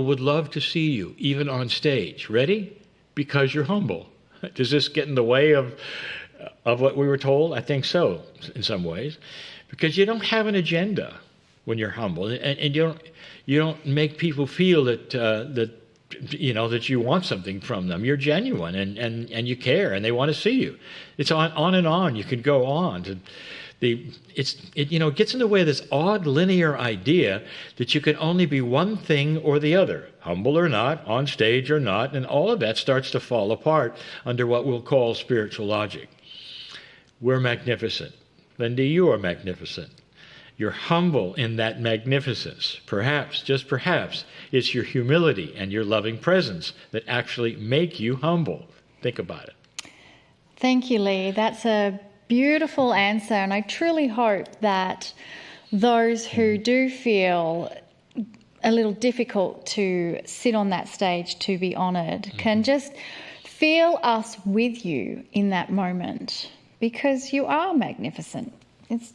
would love to see you, even on stage. Ready? Because you're humble. Does this get in the way of what we were told? I think so, in some ways. Because you don't have an agenda when you're humble, and you don't make people feel that that you want something from them. You're genuine, and you care, and they want to see you. It's on and on. You could go on. It gets in the way of this odd linear idea that you can only be one thing or the other, humble or not, on stage or not, and all of that starts to fall apart under what we'll call spiritual logic. We're magnificent. Lindy, you are magnificent. You're humble in that magnificence. Perhaps, just perhaps, it's your humility and your loving presence that actually make you humble. Think about it. Thank you, Lee. That's a beautiful answer, and I truly hope that those who do feel a little difficult to sit on that stage to be honoured can just feel us with you in that moment, because you are magnificent. It's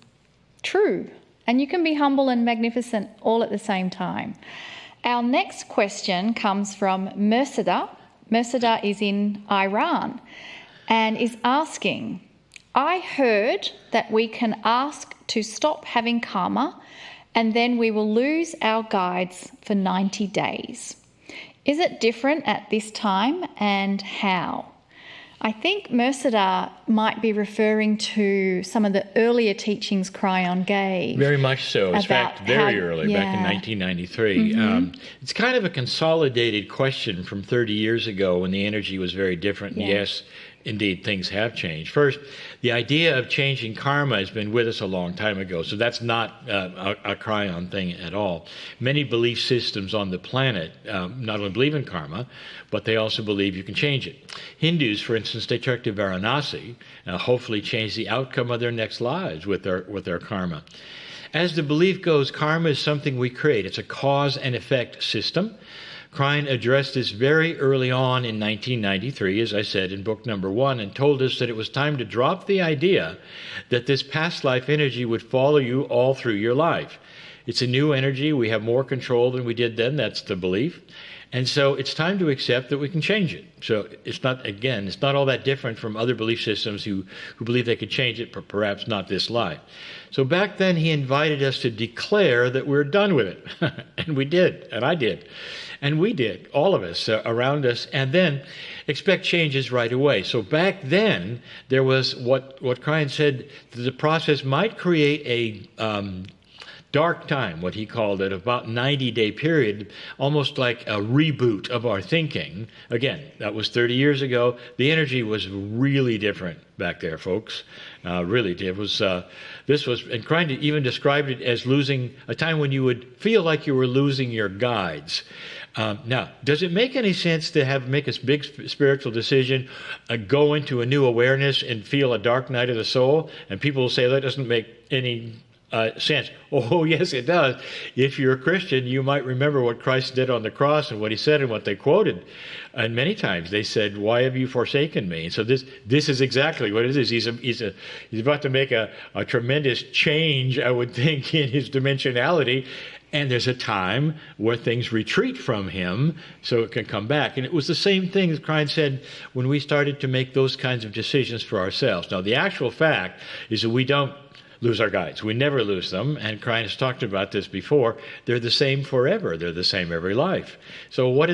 true. And you can be humble and magnificent all at the same time. Our next question comes from Merceda. Merceda is in Iran and is asking, I heard that we can ask to stop having karma and then we will lose our guides for 90 days. Is it different at this time, and how? I think Merceda might be referring to some of the earlier teachings Cryon gave. Very much so. In fact, very early, back in 1993. It's kind of a consolidated question from 30 years ago when the energy was very different. Yeah. Yes, indeed, things have changed. First, the idea of changing karma has been with us a long time ago, so that's not a Cryon thing at all. Many belief systems on the planet not only believe in karma, but they also believe you can change it. Hindus, for instance, they trek to Varanasi, hopefully change the outcome of their next lives with their karma. As the belief goes, karma is something we create. It's a cause and effect system. Cryon addressed this very early on in 1993, as I said, in book number 1, and told us that it was time to drop the idea that this past life energy would follow you all through your life. It's a new energy. We have more control than we did then. That's the belief. And so it's time to accept that we can change it. So it's not all that different from other belief systems who believe they could change it, but perhaps not this life. So back then he invited us to declare that we're done with it. And we did, and I did. And we did, all of us around us, and then expect changes right away. So back then, there was what Cryon said, that the process might create a dark time, what he called it, about 90-day period, almost like a reboot of our thinking. Again, that was 30 years ago. The energy was really different back there, folks. Really did. This was, and Cryon even described it as losing a time when you would feel like you were losing your guides. Now, does it make any sense to make a big spiritual decision, go into a new awareness and feel a dark night of the soul? And people will say that doesn't make any sense. Oh, yes, it does. If you're a Christian, you might remember what Christ did on the cross and what he said and what they quoted. And many times they said, "Why have you forsaken me?" And so this is exactly what it is. He's about to make a tremendous change, I would think, in his dimensionality. And there's a time where things retreat from him so it can come back. And it was the same thing as Cryon said when we started to make those kinds of decisions for ourselves. Now, the actual fact is that we don't lose our guides. We never lose them. And Cryon has talked about this before. They're the same forever. They're the same every life. So what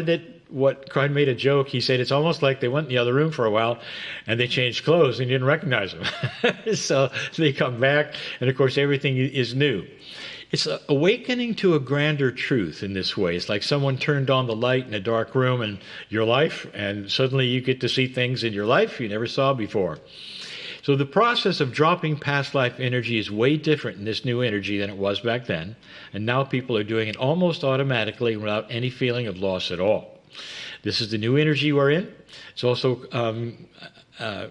Cryon made a joke. He said it's almost like they went in the other room for a while and they changed clothes and you didn't recognize them. So they come back and, of course, everything is new. It's awakening to a grander truth in this way. It's like someone turned on the light in a dark room in your life, and suddenly you get to see things in your life you never saw before. So the process of dropping past life energy is way different in this new energy than it was back then, and now people are doing it almost automatically without any feeling of loss at all. This is the new energy we're in. It's also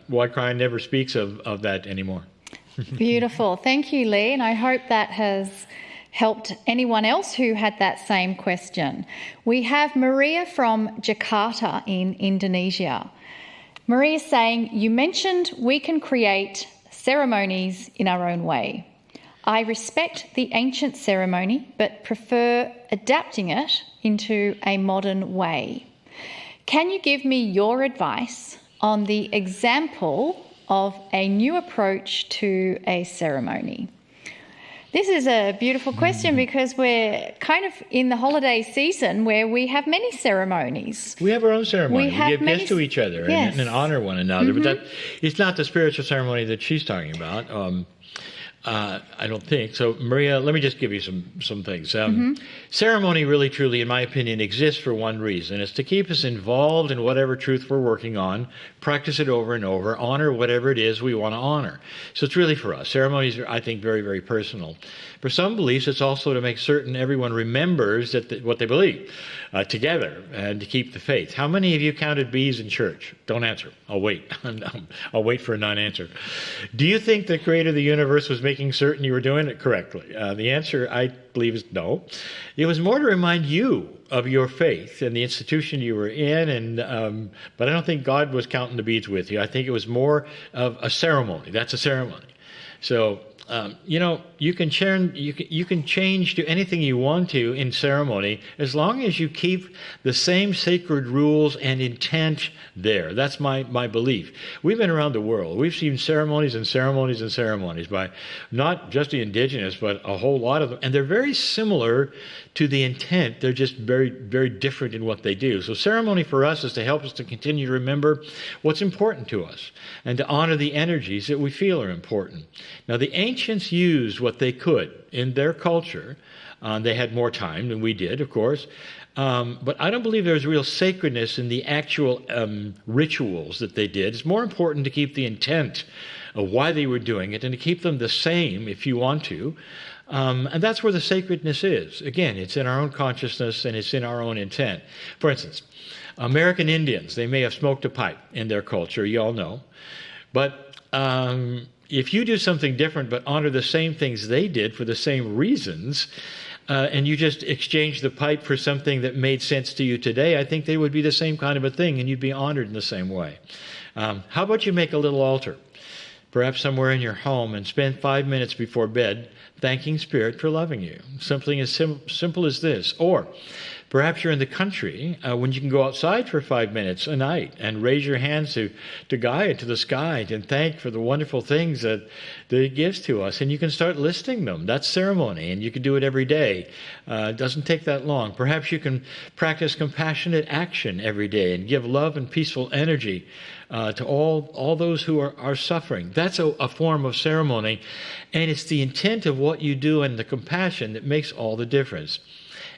why Cryon never speaks of that anymore. Beautiful. Thank you, Lee, and I hope that has helped anyone else who had that same question. We have Maria from Jakarta in Indonesia. Maria is saying, you mentioned we can create ceremonies in our own way. I respect the ancient ceremony, but prefer adapting it into a modern way. Can you give me your advice on the example of a new approach to a ceremony? This is a beautiful question because we're kind of in the holiday season where we have many ceremonies. We have our own ceremony. We give many gifts to each other and honor one another. But that it's not the spiritual ceremony that she's talking about. I don't think. So, Maria, let me just give you some things. Ceremony really, truly, in my opinion, exists for one reason. It's to keep us involved in whatever truth we're working on, practice it over and over, honor whatever it is we want to honor. So it's really for us. Ceremonies are, I think, very, very personal. For some beliefs, it's also to make certain everyone remembers what they believe together and to keep the faith. How many of you counted bees in church? Don't answer. I'll wait. I'll wait for a non-answer. Do you think the creator of the universe was making certain you were doing it correctly? The answer, I believe, is no. It was more to remind you of your faith and the institution you were in, but I don't think God was counting the beads with you. I think it was more of a ceremony. That's a ceremony. So, you can change to anything you want to in ceremony as long as you keep the same sacred rules and intent there. That's my belief. We've been around the world. We've seen ceremonies and ceremonies and ceremonies by not just the indigenous, but a whole lot of them. And they're very similar to the intent. They're just very, very different in what they do. So ceremony for us is to help us to continue to remember what's important to us and to honor the energies that we feel are important. Now, the ancients used what they could in their culture. They had more time than we did, of course. But I don't believe there's real sacredness in the actual rituals that they did. It's more important to keep the intent of why they were doing it and to keep them the same if you want to. And that's where the sacredness is. Again, it's in our own consciousness and it's in our own intent. For instance, American Indians, they may have smoked a pipe in their culture, you all know. But if you do something different but honor the same things they did for the same reasons, and you just exchange the pipe for something that made sense to you today, I think they would be the same kind of a thing, and you'd be honored in the same way. How about you make a little altar, perhaps somewhere in your home, and spend 5 minutes before bed thanking Spirit for loving you? Something as simple as this. Or perhaps you're in the country when you can go outside for 5 minutes a night and raise your hands to Gaia, to the sky, and thank for the wonderful things that it gives to us. And you can start listing them. That's ceremony, and you can do it every day. It doesn't take that long. Perhaps you can practice compassionate action every day and give love and peaceful energy to all those who are suffering. That's a form of ceremony, and it's the intent of what you do and the compassion that makes all the difference.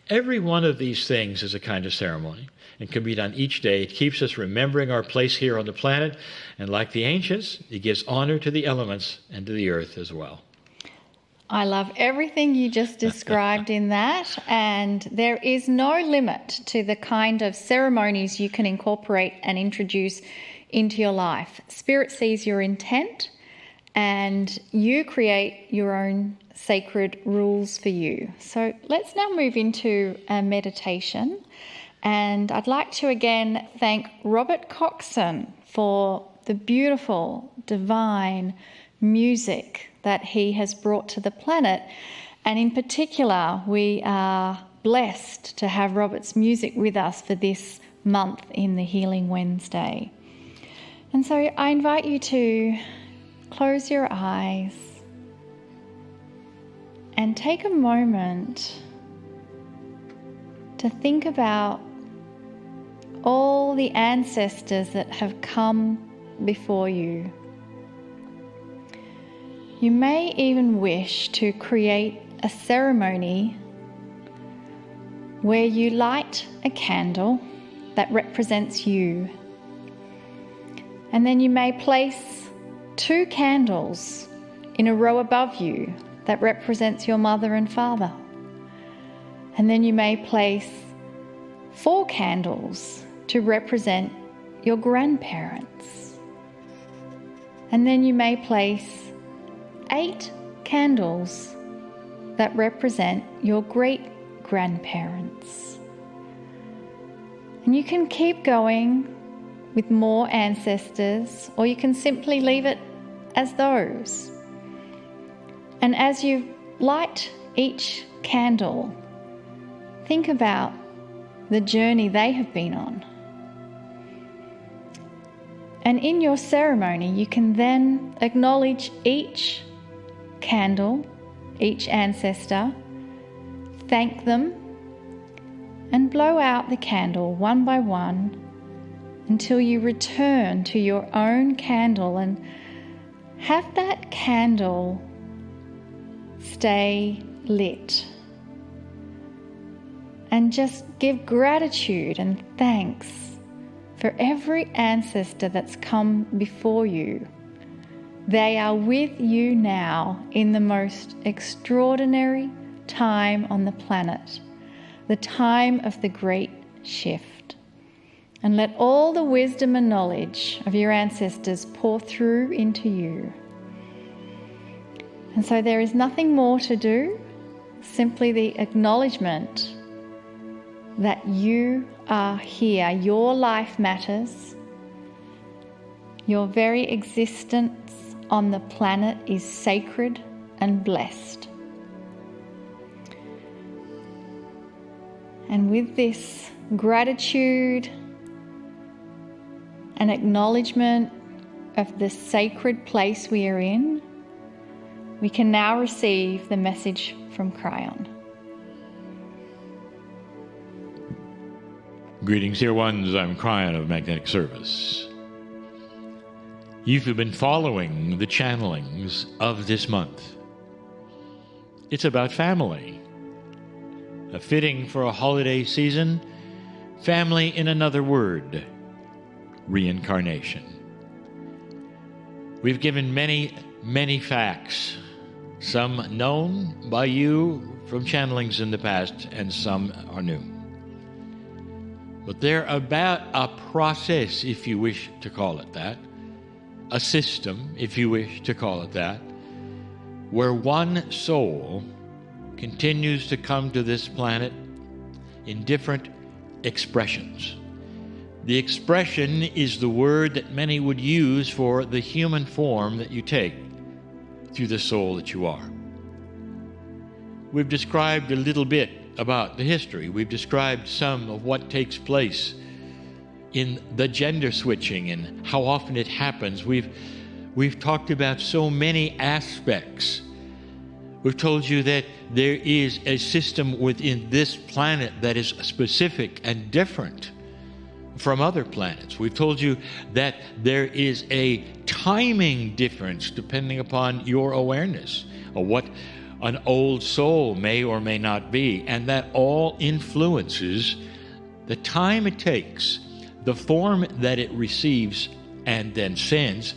Every one of these things is a kind of ceremony and can be done each day. It keeps us remembering our place here on the planet, and like the ancients, it gives honor to the elements and to the earth as well. I love everything you just described in that, and there is no limit to the kind of ceremonies you can incorporate and introduce into your life. Spirit sees your intent, and you create your own sacred rules for you. So let's now move into a meditation. And I'd like to again thank Robert Coxon for the beautiful, divine music that he has brought to the planet. And in particular, we are blessed to have Robert's music with us for this month in the Healing Wednesday. And so I invite you to close your eyes and take a moment to think about all the ancestors that have come before you. You may even wish to create a ceremony where you light a candle that represents you. And then you may place 2 candles in a row above you that represents your mother and father. And then you may place 4 candles to represent your grandparents. And then you may place 8 candles that represent your great-grandparents. And you can keep going with more ancestors, or you can simply leave it as those. And as you've light each candle, think about the journey they have been on. And in your ceremony, you can then acknowledge each candle, each ancestor, thank them, and blow out the candle one by one until you return to your own candle and have that candle stay lit. And just give gratitude and thanks for every ancestor that's come before you. They are with you now in the most extraordinary time on the planet, the time of the great shift. And let all the wisdom and knowledge of your ancestors pour through into you. And so there is nothing more to do, simply the acknowledgement that you are here, your life matters, your very existence on the planet is sacred and blessed. And with this gratitude and acknowledgement of the sacred place we are in, we can now receive the message from Cryon. Greetings, dear ones. I'm Cryon of Magnetic Service. You've been following the channelings of this month. It's about family. Fitting for a holiday season, family in another word, reincarnation. We've given many facts, some known by you from channelings in the past and some are new. But they're about a process, if you wish to call it that, a system, if you wish to call it that, where one soul continues to come to this planet in different expressions. The expression is the word that many would use for the human form that you take through the soul that you are. We've described a little bit about the history. We've described some of what takes place in the gender switching and how often it happens. We've talked about so many aspects. We've told you that there is a system within this planet that is specific and different from other planets. We've told you that there is a timing difference depending upon your awareness of what an old soul may or may not be, and that all influences the time it takes, the form that it receives and then sends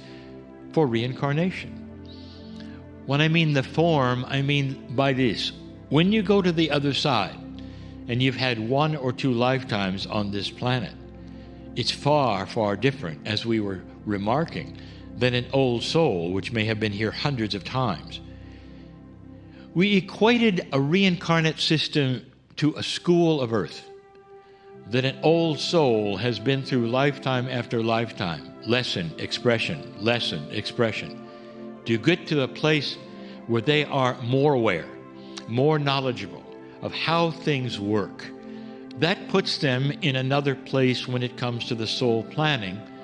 for reincarnation. When I mean the form, I mean by this. When you go to the other side and you've had 1 or 2 lifetimes on this planet, it's far, far different, as we were remarking, than an old soul which may have been here hundreds of times. We equated a reincarnate system to a school of earth, that an old soul has been through lifetime after lifetime, lesson, expression, to get to a place where they are more aware, more knowledgeable of how things work. That puts them in another place when it comes to the soul planning